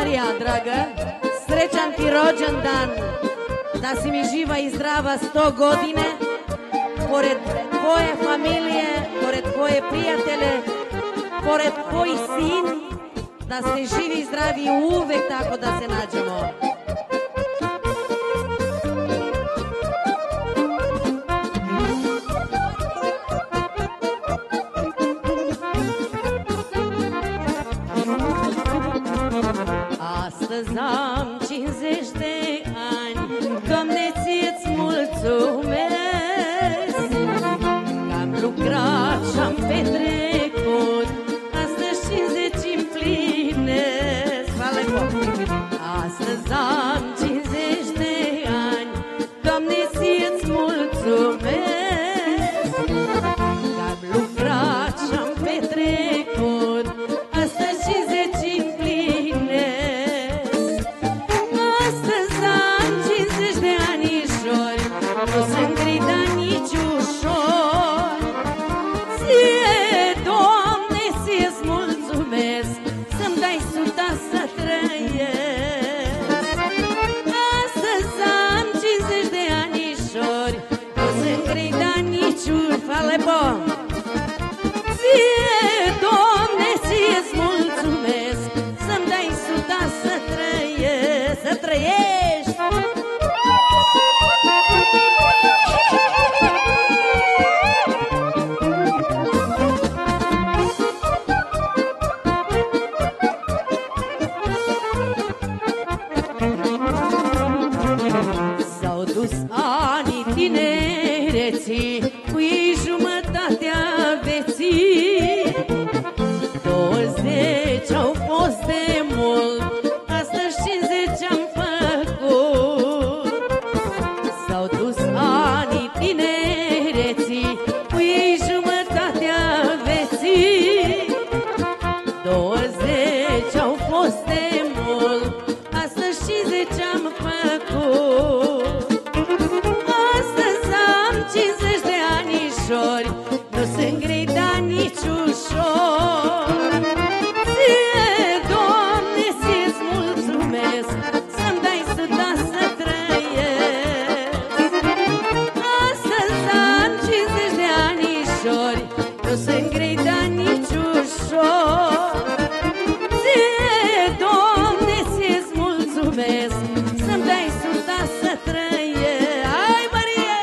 Marija, draga, srećan ti rođendan, da si mi živa i zdrava 100 godine, pored tvoje familije, pored tvoje prijatelje, pored tvojih sin, da ste živi i zdravi uvek tako da se nađemo. Astăzi am 50 de ani, Doamne, ție-ți mulțumesc, că am lucrat și-am petrecut, astăzi 50 împlinesc. Astăzi am 50 de ani, Doamne, ție-ți mulțumesc, că am lucrat și-am petrecut, astăzi 50 împlinesc. Astăzi am 50 de anișori, nu sunt grida nici ușor. Ție, Doamne, ție-ți mulțumesc, să-mi dai suta să trăiesc. Astăzi am 50 de anișori, nu sunt grida nici ușor. Ție, Doamne, ție-ți mulțumesc, să-mi dai suta să trăiesc, să trăiești. S-au dus anii tinereții, cu ei jumătatea vieții. 20 au fost de mult, astăzi 50 am făcut. S-au dus anii tinereții, cu ei jumătatea vieții. 20 au fost de mult, astăzi 50 am făcut. Astăzi am 50 de anișori, nu sunt grei, dar nici ușor. Ție, Doamne, ție-ți mulțumesc, să-mi dai suta să trăiesc. Astăzi am 50 de anișori, nu sunt grei, dar nici ușor. Ție, Doamne, ție-ți mulțumesc, să-mi dai suta să trăiesc. Hai, Marie!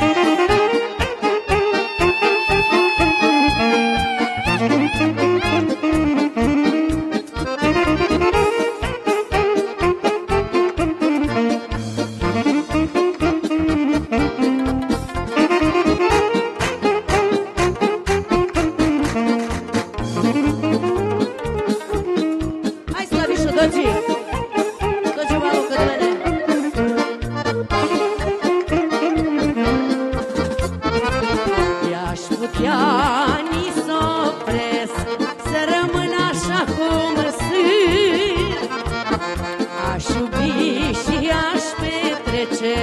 Hai, Slavișu, doci! Doci, mă alucă de mine! I-aș putea ni s-o opresc, să rămân așa cum sunt. Aș iubi și aș petrece,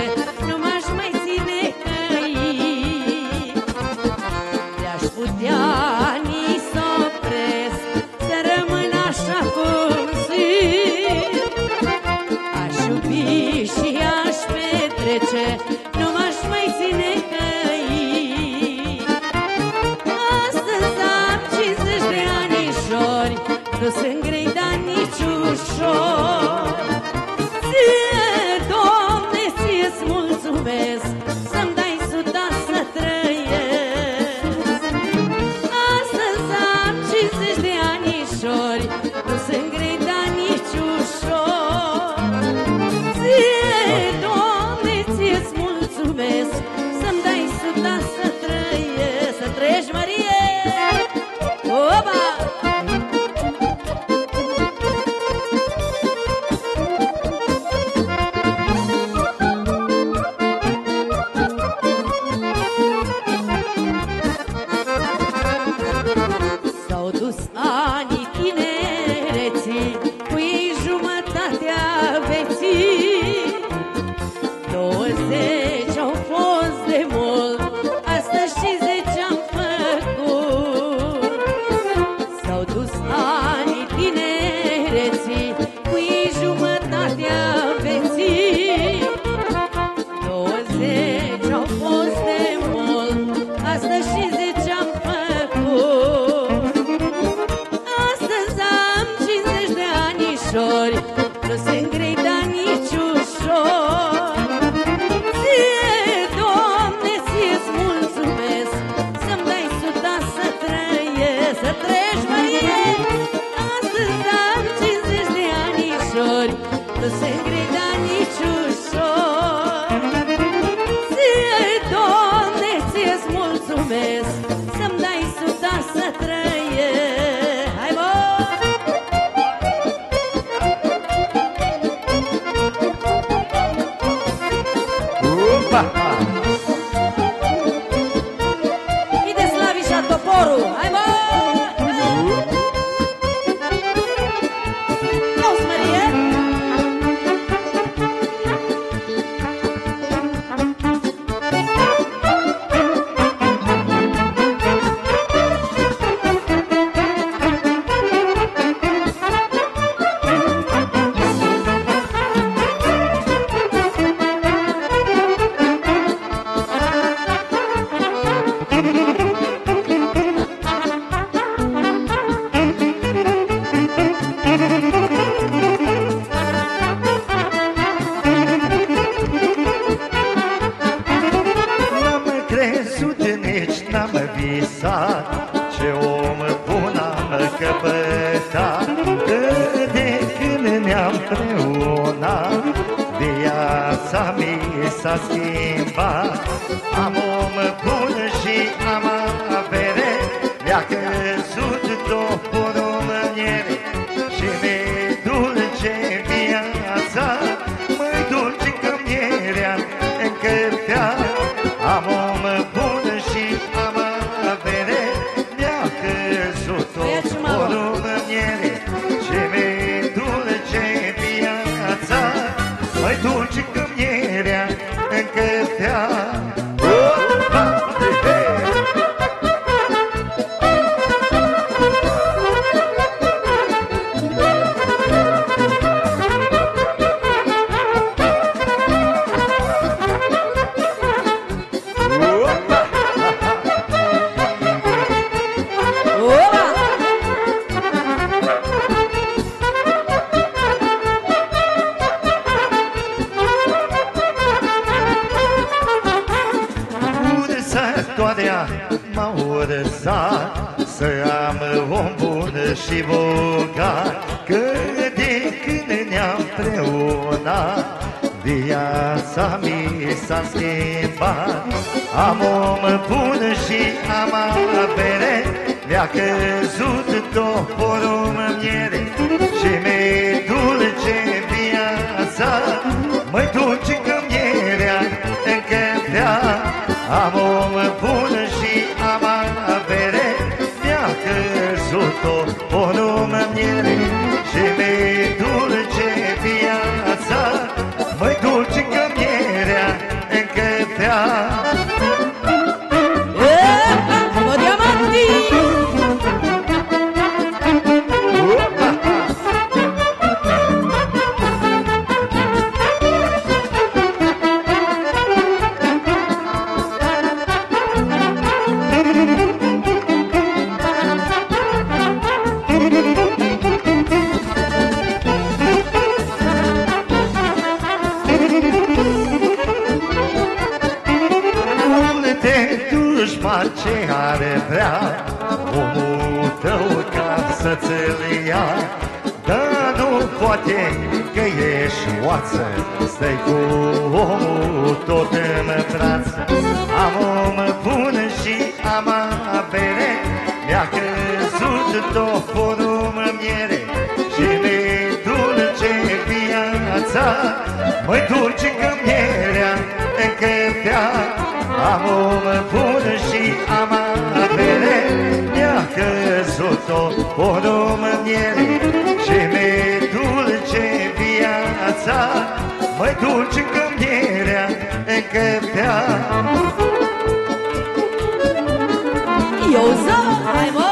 nu m-aș mai ține căit. I-aș putea ni s-o opresc, să rămân așa cum sunt. Aș iubi și aș petrece, nu m-aș mai ține căit. Astăzi am 50 de anișori, nu sunt grei, dar nici ușor. Ție, Doamne, ție-ți mulțumesc, să-mi dai suta să trăiesc. Astăzi am 50 de anișori, nu sunt grei, dar nici ușor. Ție, Doamne, ție-ți mulțumesc, să-mi dai suta să trăiesc. Să trăiești, Marie! Oba! s-a schimbat. Am om bun și am avere, mi-a căzut tot porumniere și mi-e dulce viața, măi dulce cămierea în cărtea. Am om bun și am avere, mi-a căzut tot porumniere și mi-e dulce viața, măi dulce cămierea în cărtea. M-a urăsat să am om bun și bogat, că de când ne-am împreunat viața mi s-a schimbat. Am om bun și am avere, mi-a căzut tot porumniere și mi-e dulce viața, măi dulce cămierea în cărtea. Am om bun și am avere, mi-a căzut-o porumniere și mi-e dulce viața, măi dulce cămierea în cărtea. Mă diamantii! Ce are vrea omul tău ca să-ți-l ia, dar nu poate că ești oață, stai cu omul tot în braț. Am om bun și am avere, mi-a căzut tot porumniere și mi-e dulce viața, măi dulce cămierea în cărtea. Am om bun și am avere, mi-a căzut-o porumniere și mi-e dulce viața, măi dulce cămierea în cărtea. Iuza, hai mă!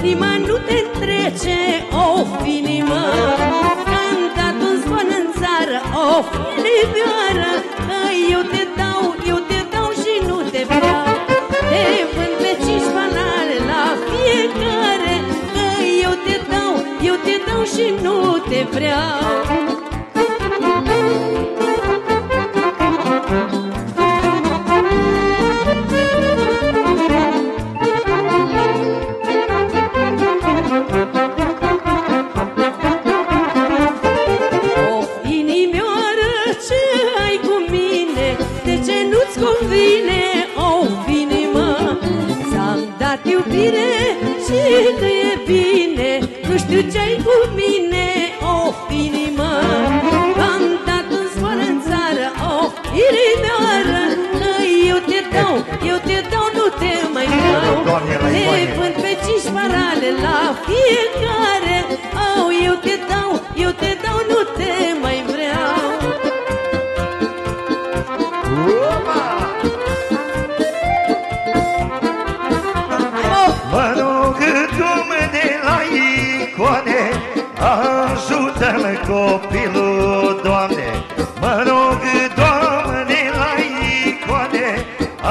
Nimeni nu te întrece, o inima. Cântat un zvon în țară, o Of, inimioară, că eu te dau și nu te vreau. Te vând pe 5 banane la fiecare, că eu te dau și nu te vreau. Iubire și că e bine, nu știu ce-ai cu mine, of, inimă. V-am dat un zbor în țară, of, inimioară, că eu te dau, nu te mai vreau. Te vând pe 5 parale la fiecare, oh, eu te dau, nu te mai vreau. Mă rog, Doamne, la icoane, ajută-mă copilul, Doamne. Mă rog, Doamne, la icoane,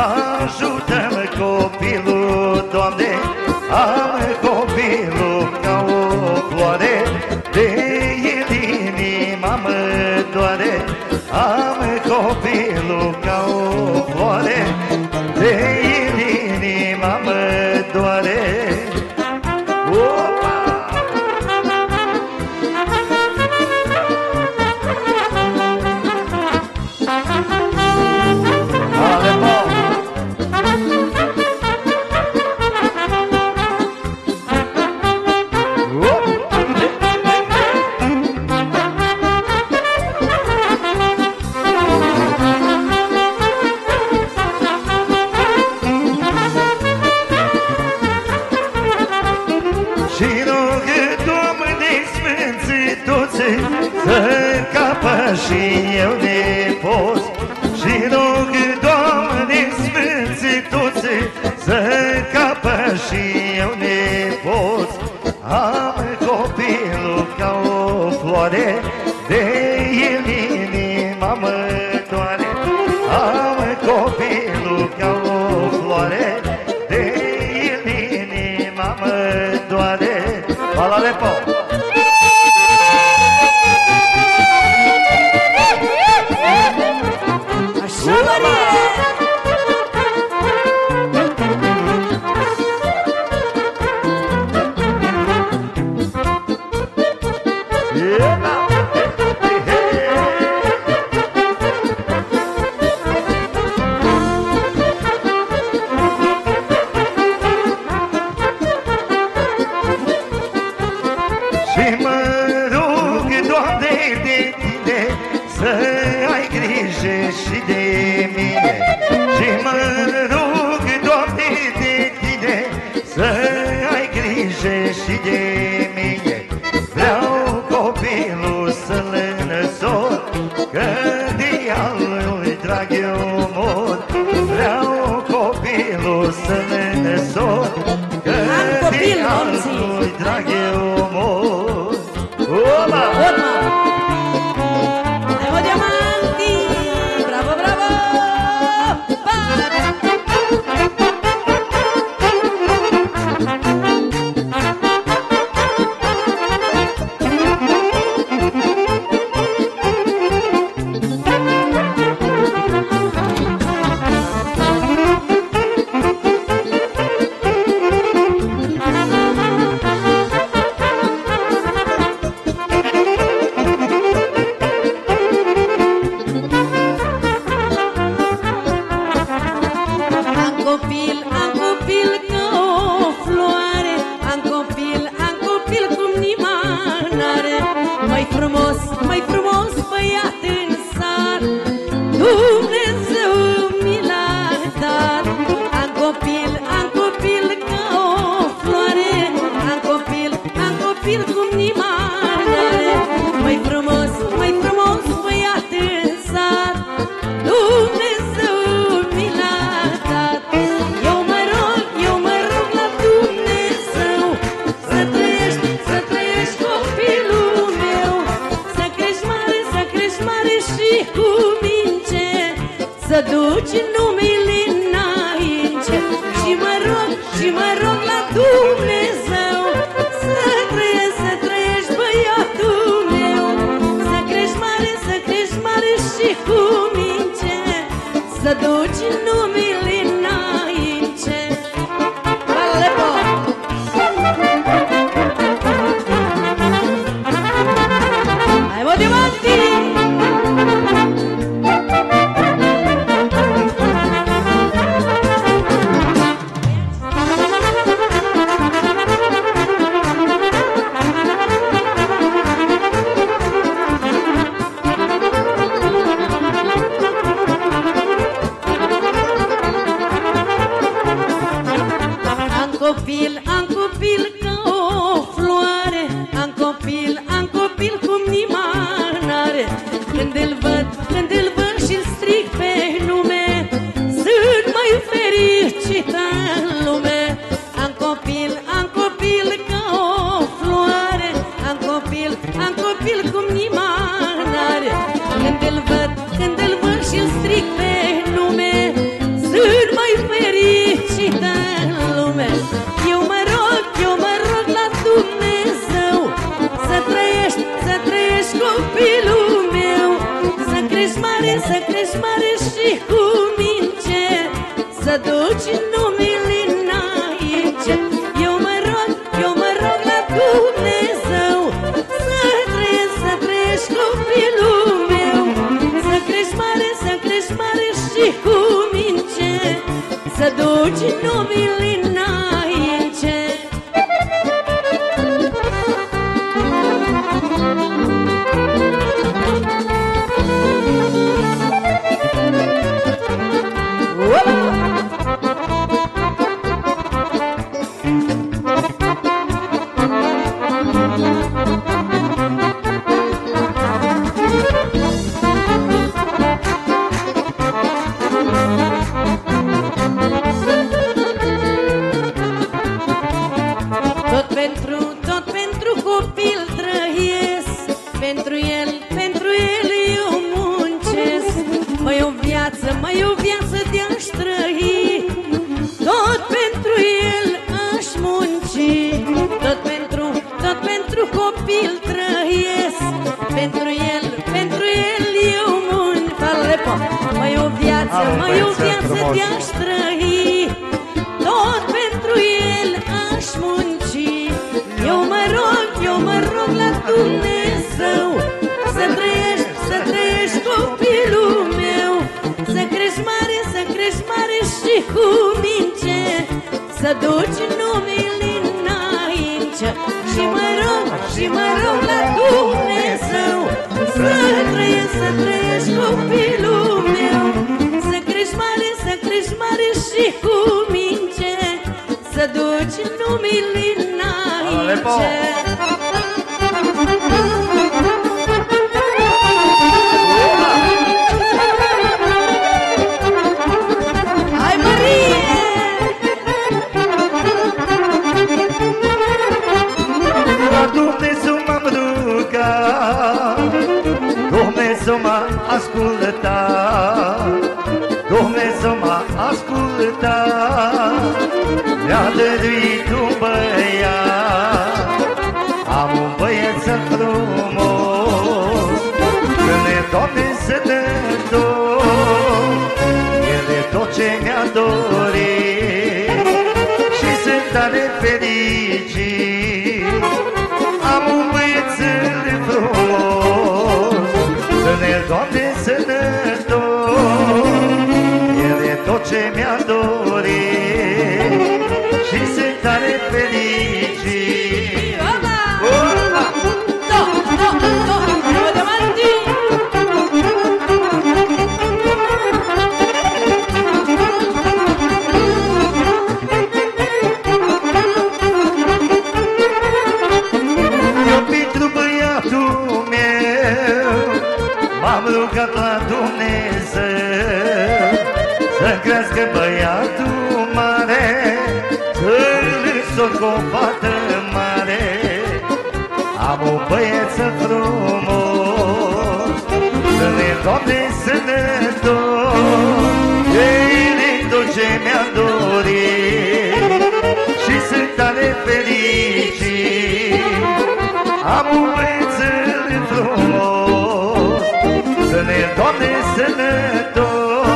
ajută-mă copilul, Doamne. Am copilul ca o floare, de el inima mă doare. Am copilul ca o floare, de el inima mă doare. Opa! Și rog, Doamne, Sfințitoțe, să încapă și eu nepoț. Și rog, Doamne, Sfințitoțe, să încapă și eu nepoț. Am copilul ca o floare, de el inima mă doare. Am copilul ca o floare, de el inima mă doare. Fala Lepo! Așa, Marie! Și mă rog, Doamne, de Tine, să ai grijă și de mine. Și mă rog, Doamne, de Tine, să ai grijă și de mine. Vreau copilul să-l însor, că de al-lui drag eu mor. Vreau copilul să-l însor, că de al-lui drag eu mor. Opa! Andiamo diamanti! Bravo, bravo! Am copil ca o floare, am copil cum nimeni n-are. Mai frumos băiat în sat, Dumnezeu mi l-a dat. Am copil ca o floare, am copil cum nimeni n-are. Mai frumos băiat în sat, Dumnezeu mi l-a dat. Eu mă rog la Dumnezeu să trăiești copilul meu, să crești mare și duci numele înainte. Tot pentru copil trăiesc, pentru el eu muncesc. Mai o viață de-aș trăi, tot pentru el aș munci. Tot pentru copil trăiesc, pentru el eu munci. Mai o viață de-aș trăi, tot pentru el aș munci. Eu mă rog la Dumnezeu să trăiești copilul meu, să crești mare și cu mince, să duci numele înainte. Și mă rog la Dumnezeu să trăiești copilul meu, să crești mare și cu mince, să duci numele înainte. Hai, Marie! La Dumnezeu m-am rugat, Dumnezeu m-a ascultat, Dumnezeu m-a ascultat, mi-a dăruit un băiat. Am un băiețel frumos, Când-ne, Doamne, sănătos, El e tot ce mi-a dorit și sunt tare fericit. Am un băiețel frumos, Când-ne, Doamne, sănătos, El e tot ce mi-a dorit și sunt tare fericit. M-am rugat la Dumnezeu să-mi crească băiatul mare, să-l însor cu o fată mare. Am un băiețel frumos, Să-ne, Doamne, sănătos, El e tot ce mi-a dorit și sunt tare fericit. Am un băiețel frumos, Să-ne, Doamne, sănătos,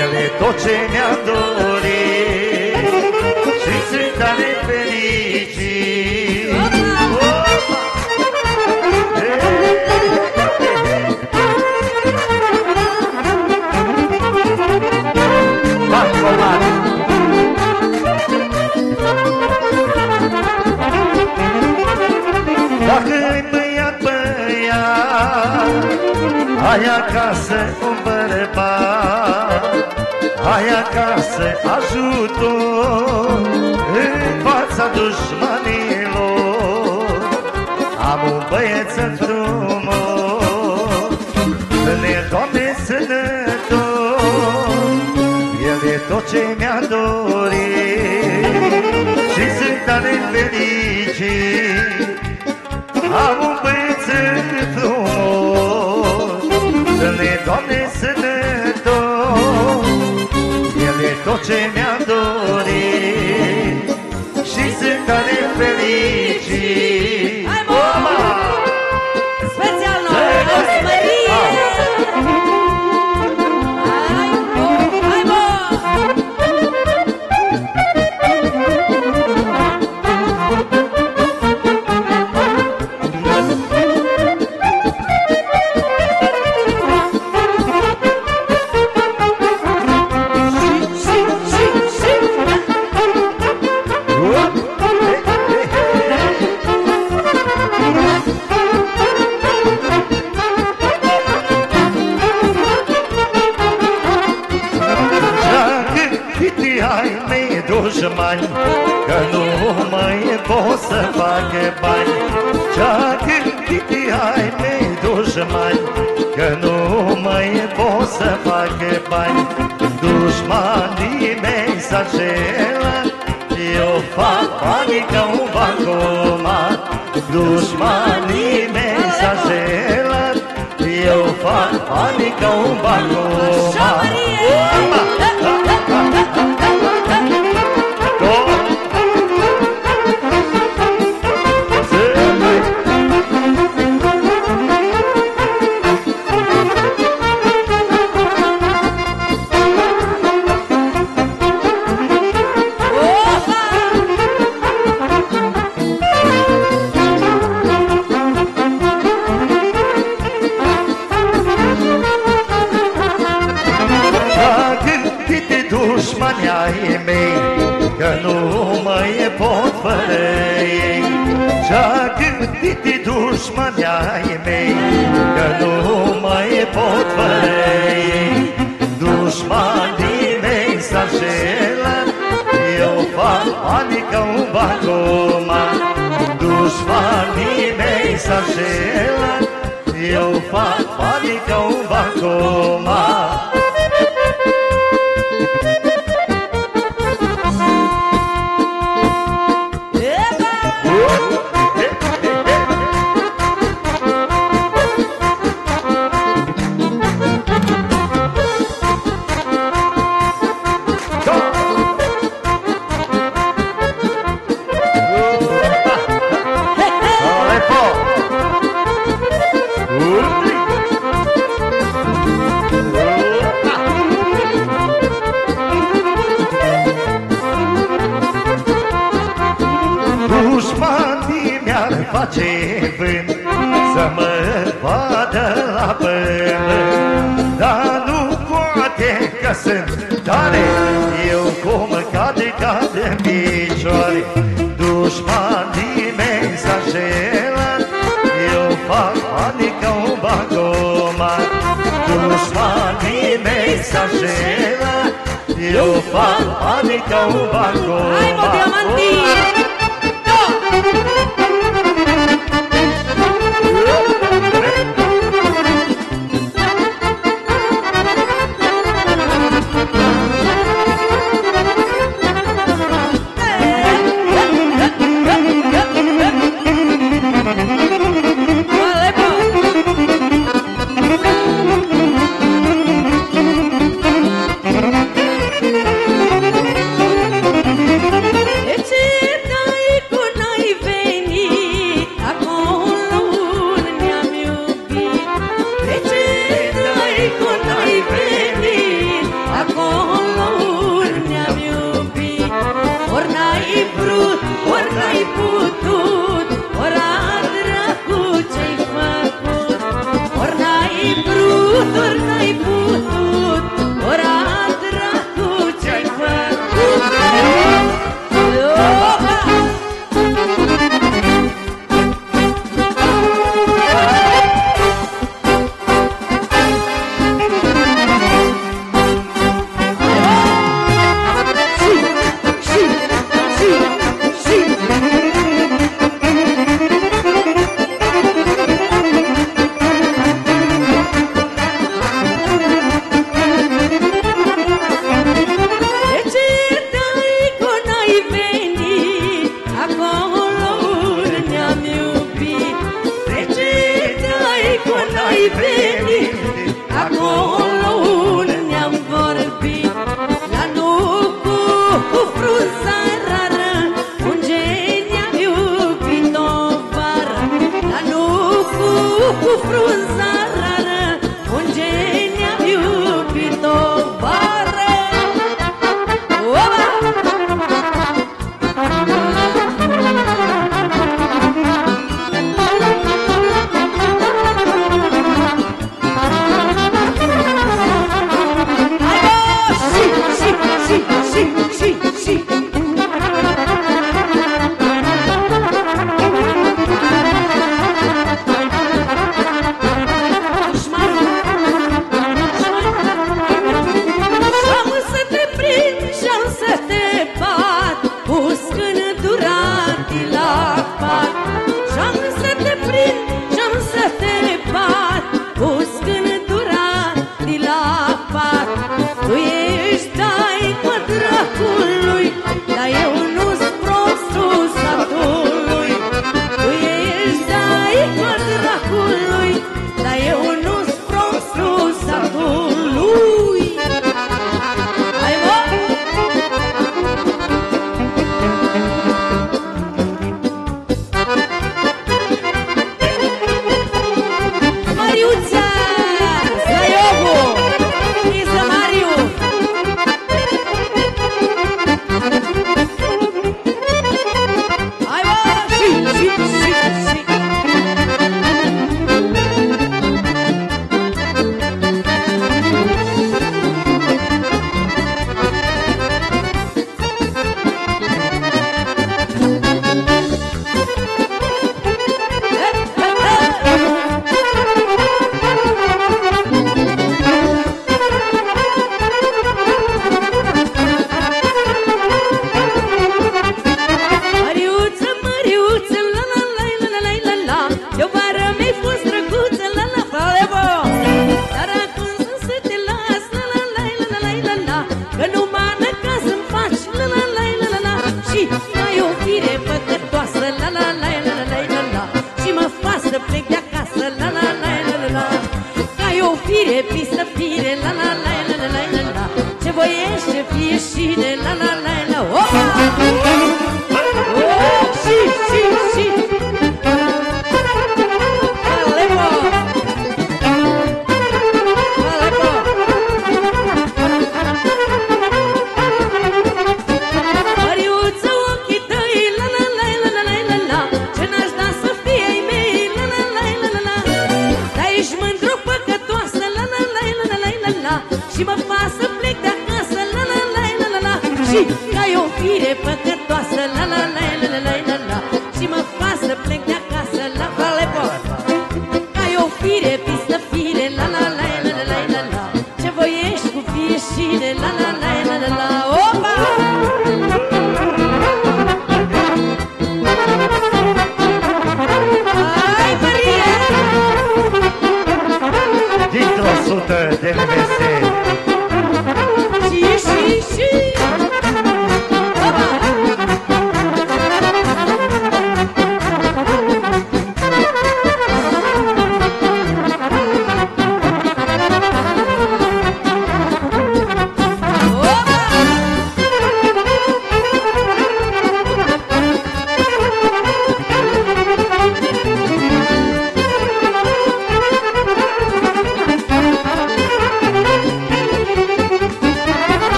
El e tot ce mi-a dorit și sunt tare fericit. Dacă-i băiat, ai acasă un bărbat, ai acasă ajutor în fața dușmanilor. Am un băiețel frumos, Să-ne, Doamne, sănătos, El e tot ce mi-a dorit și sunt tare fericit. Am un băiețel frumos, Să-ne, Doamne, sănătos, El e tot ce mi-a dorit și sunt tare fericit. Hai, mă! Special nou! Marie! Hai, mă! pot să facă bani. Ce-a gândit ai mei dușmani, că nu mai pot să facă bani. Dușmanii mei s-așelă, eu fac banii ca un bancomat. Dușmanii mei s-așelă, eu fac banii ca un bancomat. Dușmanii mei, că nu mai pot fără ei. Ce-a gândit dușmanii mei, că nu mai pot fără ei. Dușmanii mei s-așelă, eu fac banii ca un bancomat. Dușmanii mei s-așelă, eu fac banii ca un bancomat. Dușmanii mi-ar face vânt să mă vadă la pământ, dar nu poate că sunt tare, eu cum cad în picioare. Dușmanii mei s-așelă, eu fac banii ca un bancomat. Dușmanii mei s-așelă, eu fac banii ca un bancomat. Hai mă, diamantii!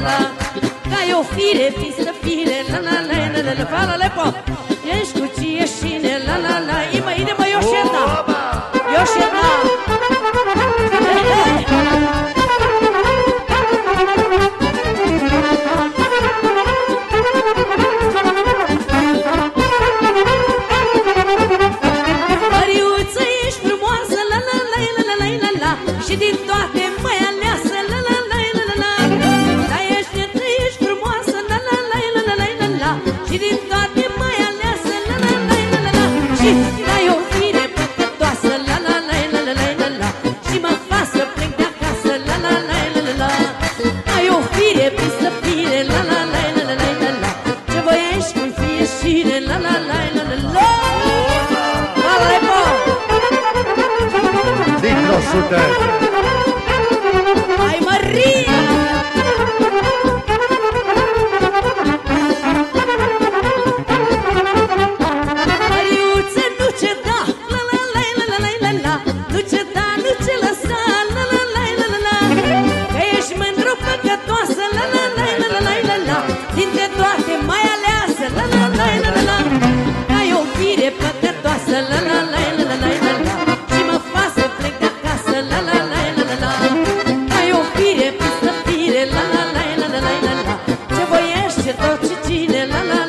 la. Ca e o fire, pistă fire, la la la la la la la la la. Ești cu cieșine, la la la. Ima, ide mă, Ioșena. Ioșena. Măriuță, ești frumoasă, la la la la la la la la. Și din toate mai aleasă, la la la la la la. Da, ești frumoasă, la la la la la la la la. Și din toate mai aleasă, la la la la la la. Și dai o fire păcătoasă, la la la la la la la la. Și mă fac să plec de acasă, la la la la la la. Ai o fire, pistă fire, la la la la la la la la. Ce voiești cu fie șire, la la la la la la. Alepo! Dintr-o sută. Hai, Maria! Mariuță, nu ce da, la la la la la la la la. Nu ce da, nu ce lăsa, la la la la la la. Că ești mândru păcătoasă, la la la la la la la la. Dintre toate mai aleasă, la la la la la la. Ai o fire păcătoasă, la la la la la la la. Și mă fac să plec de acasă, la la la la la la. Ai o fire, pistă fire, la la la la la la la. Ce voiește tot și cine, la la